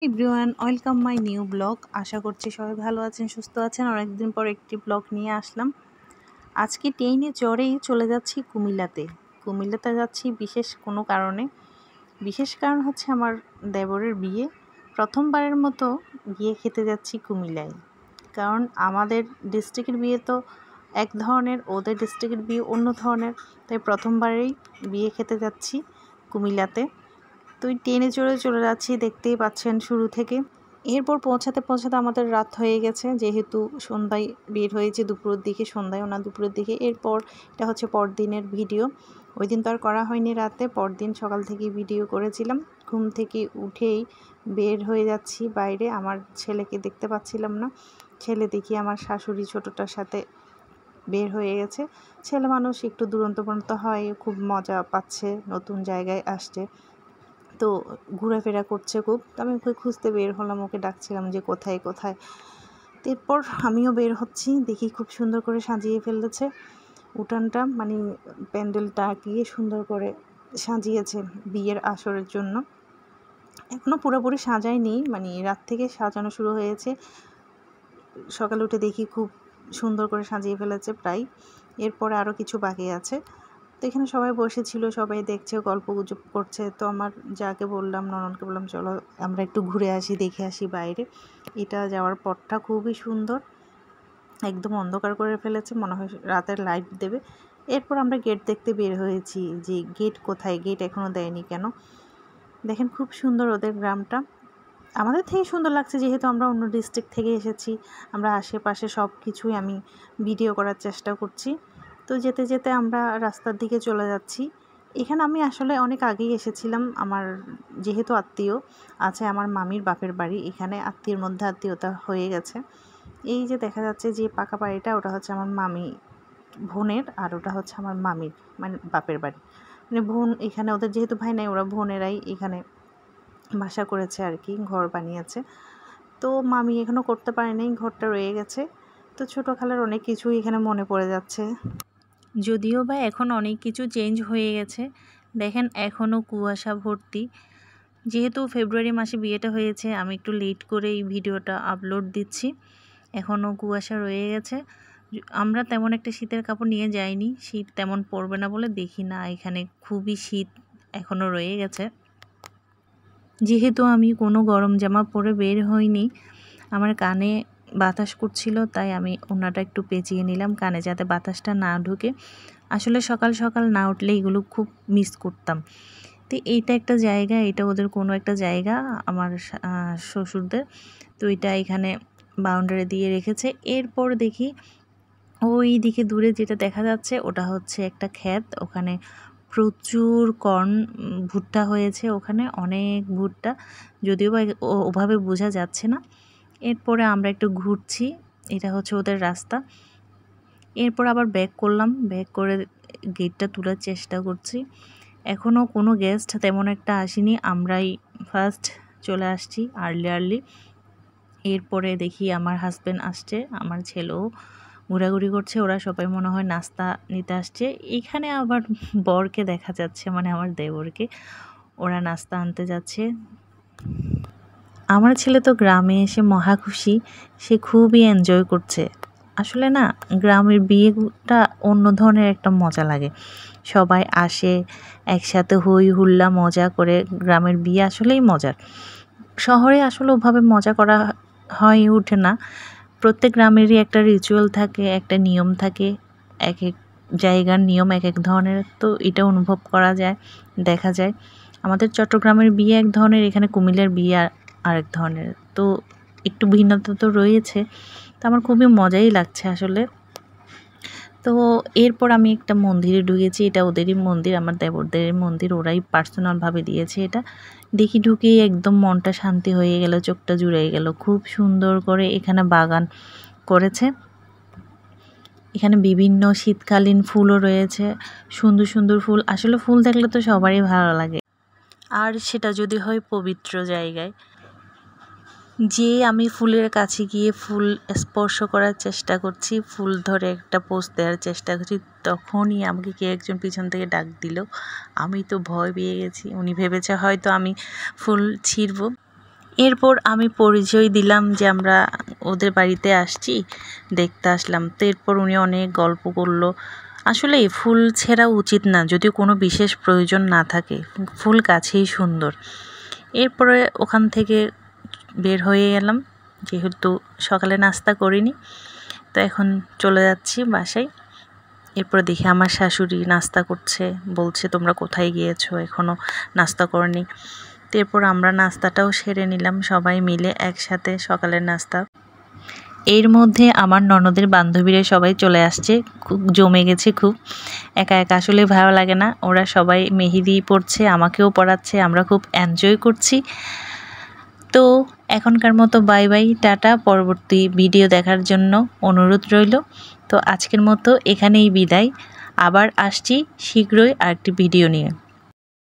Everyone, welcome my new blog. আশা করছি সবাই ভালো আছেন, সুস্থ আছেন। অনেকদিন পর একটি ব্লগ নিয়ে আসলাম। আজকে ট্রেনে চড়েই চলে যাচ্ছি কুমিল্লাতে। কুমিল্লাতে যাচ্ছি বিশেষ কোনো কারণে। বিশেষ কারণ হচ্ছে আমার দেবরের বিয়ে। প্রথমবারের মতো বিয়ে খেতে যাচ্ছি কুমিল্লায়। কারণ আমাদের ডিস্ট্রিক্টের বিয়ে তো এক ধরনের, ওদের ডিস্ট্রিক্টের বিয়ে অন্য ধরনের। তাই প্রথমবারেই বিয়ে খেতে যাচ্ছি কুমিল্লাতে। তো ট্রেনে চড়ে চলে যাচ্ছি, দেখতেই পাচ্ছেন শুরু থেকে। এরপর পৌঁছাতে পৌঁছাতে আমাদের রাত হয়ে গেছে, যেহেতু সন্ধ্যায় বের হয়েছে, দুপুরের দিকে, সন্ধ্যায়ও না দুপুরের দিকে। এরপর এটা হচ্ছে পরদিনের ভিডিও। ওই দিন তো আর করা হয়নি রাতে, পরদিন সকাল থেকে ভিডিও করেছিলাম। ঘুম থেকে উঠেই বের হয়ে যাচ্ছি বাইরে। আমার ছেলেকে দেখতে পাচ্ছিলাম না। ছেলে দেখি আমার শাশুড়ি ছোটোটার সাথে বের হয়ে গেছে। ছেলে মানুষ একটু দুরন্ত পূরন্ত হয়, খুব মজা পাচ্ছে, নতুন জায়গায় আসছে, তো ঘোরাফেরা করছে খুব। তো আমি ওকে খুঁজতে বের হলাম, ওকে ডাকছিলাম যে কোথায় কোথায়। এরপর আমিও বের হচ্ছি, দেখি খুব সুন্দর করে সাজিয়ে ফেলেছে উঠানটা, মানে প্যান্ডেলটা গিয়ে সুন্দর করে সাজিয়েছে বিয়ের আসরের জন্য। এখনও পুরোপুরি সাজায়নি, মানে রাত থেকে সাজানো শুরু হয়েছে। সকালে উঠে দেখি খুব সুন্দর করে সাজিয়ে ফেলেছে প্রায়। এরপরে আরও কিছু বাকি আছে। তো এখানে সবাই বসেছিল, সবাই দেখছে, গল্প গুজব করছে। তো আমার যাকে বললাম, ননদকে বললাম চলো আমরা একটু ঘুরে আসি, দেখে আসি বাইরে। এটা যাওয়ার পথটা খুবই সুন্দর, একদম অন্ধকার করে ফেলেছে, মনে হয় রাতের লাইট দেবে। এরপর আমরা গেট দেখতে বের হয়েছি, যে গেট কোথায়, গেট এখনও দেয়নি কেন। দেখেন খুব সুন্দর ওদের গ্রামটা, আমাদের থেকে সুন্দর লাগছে, যেহেতু আমরা অন্য ডিস্ট্রিক্ট থেকে এসেছি। আমরা আশেপাশে সব কিছুই আমি ভিডিও করার চেষ্টা করছি। তো যেতে যেতে আমরা রাস্তার দিকে চলে যাচ্ছি। এখানে আমি আসলে অনেক আগেই এসেছিলাম, আমার যেহেতু আত্মীয় আছে, আমার মামির বাপের বাড়ি এখানে, আত্মীয়ের মধ্যে আত্মীয়তা হয়ে গেছে। এই যে দেখা যাচ্ছে যে পাকা বাড়িটা, ওটা হচ্ছে আমার মামি বোনের, আর ওটা হচ্ছে আমার মামির, মানে বাপের বাড়ি। মানে বোন এখানে, ওদের যেহেতু ভাই নাই, ওরা বোনেরাই এখানে বাসা করেছে আর কি, ঘর বানিয়েছে। তো মামি এখনও করতে পারেনি, ঘরটা রয়ে গেছে। তো ছোটো খালার অনেক কিছুই এখানে মনে পড়ে যাচ্ছে, যদিও বা এখন অনেক কিছু চেঞ্জ হয়ে গেছে। দেখেন এখনও কুয়াশা ভর্তি। যেহেতু ফেব্রুয়ারি মাসে বিয়েটা হয়েছে, আমি একটু লেট করে এই ভিডিওটা আপলোড দিচ্ছি। এখনও কুয়াশা রয়ে গেছে। আমরা তেমন একটা শীতের কাপড় নিয়ে যাইনি, শীত তেমন পড়বে না বলে দেখি না, এখানে খুবই শীত এখনও রয়ে গেছে। যেহেতু আমি কোনো গরম জামা পরে বের হইনি, আমার কানে বাতাস করছিল, তাই আমি ওনাটা একটু পেঁচিয়ে নিলাম কানে, যাতে বাতাসটা না ঢুকে। আসলে সকাল সকাল না উঠলে এগুলো খুব মিস করতাম। তো এইটা একটা জায়গা, এটা ওদের কোনো একটা জায়গা আমার শ্বশুরদের। তো এটা এখানে বাউন্ডারি দিয়ে রেখেছে। এরপর দেখি ওই দিকে দূরে যেটা দেখা যাচ্ছে, ওটা হচ্ছে একটা ক্ষেত। ওখানে প্রচুর কর্ন, ভুট্টা হয়েছে, ওখানে অনেক ভুট্টা, যদিও বা ওভাবে বোঝা যাচ্ছে না। এরপরে আমরা একটু ঘুরছি, এটা হচ্ছে ওদের রাস্তা। এরপর আবার ব্যাক করলাম, ব্যাক করে গেটটা তোলার চেষ্টা করছি। এখনও কোনো গেস্ট তেমন একটা আসেনি, আমরাই ফার্স্ট চলে আসছি আর্লি। এরপরে দেখি আমার হাজব্যান্ড আসছে, আমার ছেলেও ঘোরাঘুরি করছে, ওরা সবাই মনে হয় নাস্তা নিতে আসছে। এখানে আবার বরকে দেখা যাচ্ছে, মানে আমার দেবরকে, ওরা নাস্তা আনতে যাচ্ছে। আমার ছেলে তো গ্রামে এসে মহা খুশি, সে খুবই এনজয় করছে। আসলে না, গ্রামের বিয়েটা অন্য ধরনের একটা মজা লাগে, সবাই আসে একসাথে, হই হুল্লা মজা করে। গ্রামের বিয়ে আসলেই মজার। শহরে আসলে ওভাবে মজা করা হয়ে ওঠে না। প্রত্যেক গ্রামেরই একটা রিচুয়াল থাকে, একটা নিয়ম থাকে, এক এক জায়গার নিয়ম এক এক ধরনের। তো এটা অনুভব করা যায়, দেখা যায়। আমাদের চট্টগ্রামের বিয়ে এক ধরনের, এখানে কুমিল্লার বিয়ে আরেক ধরনের, তো একটু ভিন্নতা তো রয়েছে। তো আমার খুবই মজাই লাগছে আসলে। তো এরপর আমি একটা মন্দিরে ঢুকেছি, এটা ওদেরই মন্দির, আমার দেবরদের মন্দির, ওরাই পার্সোনালভাবে দিয়েছে এটা। দেখি ঢুকেই একদম মনটা শান্তি হয়ে গেল, চোখটা জুড়ে গেল। খুব সুন্দর করে এখানে বাগান করেছে, এখানে বিভিন্ন শীতকালীন ফুলও রয়েছে, সুন্দর সুন্দর ফুল। আসলে ফুল দেখলে তো সবারই ভালো লাগে, আর সেটা যদি হয় পবিত্র জায়গায়। যে আমি ফুলের কাছে গিয়ে ফুল স্পর্শ করার চেষ্টা করছি, ফুল ধরে একটা পোজ দেওয়ার চেষ্টা করছি, তখনই আমাকে কে একজন পিছন থেকে ডাক দিল। আমি তো ভয় পেয়ে গেছি, উনি ভেবেছে হয়তো আমি ফুল ছিঁড়ব। এরপর আমি পরিচয় দিলাম যে আমরা ওদের বাড়িতে আসছি, দেখতে আসলাম। তো এরপর উনি অনেক গল্প করলো। আসলে ফুল ছেঁড়া উচিত না যদি কোনো বিশেষ প্রয়োজন না থাকে, ফুল গাছেই সুন্দর। এরপরে ওখান থেকে বের হয়ে গেলাম, যেহেতু সকালে নাস্তা করিনি। তো এখন চলে যাচ্ছি বাসায়। এরপর দেখি আমার শাশুড়ি নাস্তা করছে, বলছে তোমরা কোথায় গিয়েছো, এখনও নাস্তা করনি। তো এরপর আমরা নাস্তাটাও সেরে নিলাম সবাই মিলে একসাথে, সকালের নাস্তা। এর মধ্যে আমার ননদের বান্ধবীরা সবাই চলে আসছে, খুব জমে গেছে খুব। একা একা আসলে ভালো লাগে না, ওরা সবাই মেহেদি পড়ছে, আমাকেও পড়াচ্ছে, আমরা খুব এনজয় করছি। তো এখনকার মতো বাই বাই, টাটা। পরবর্তী ভিডিও দেখার জন্য অনুরোধ রইল। তো আজকের মতো এখানেই বিদায়, আবার আসছি শীঘ্রই আরেকটি ভিডিও নিয়ে।